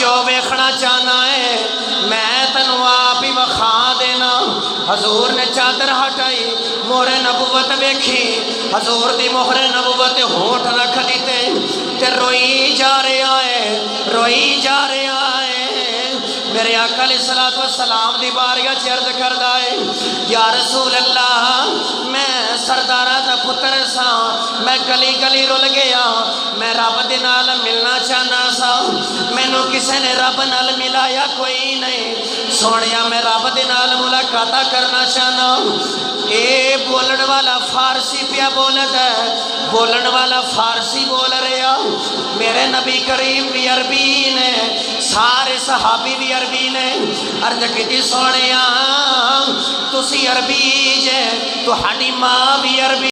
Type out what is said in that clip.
जो वेखना चाहना है मैं तेनू आप ही वखा देना। हजूर ने चादर हटाई, मोहरे नबूवत वेखी, हजूर दी मोहरे नबूवत होठ रख दीते ते रोई जा रहा है, रोई जा रहा है। मेरे आका अलैहिस्सलातु वस्सलाम दी बारगाह च अर्ज करदा है, या रसूल अल्लाह मैं सरदारा दा पुत्र सा, मैं गली गली रुल गया, मैं रब दे नाल मिलना चाहना सा, मैनू किसी ने रब नाल मिलाया कोई नहीं। सोनिया मैं रब दे नाल मुलाकात करना चाहना। ये बोलन वाला फारसी पिया बोलता है, बोलन वाला फारसी बोल रहा। मेरे नबी करीम भी अरबी ने, सारे सहाबी भी अरबी ने। अर्ज की सोनिया तुसी अरबी जे, तुहाडी मां भी अरबी।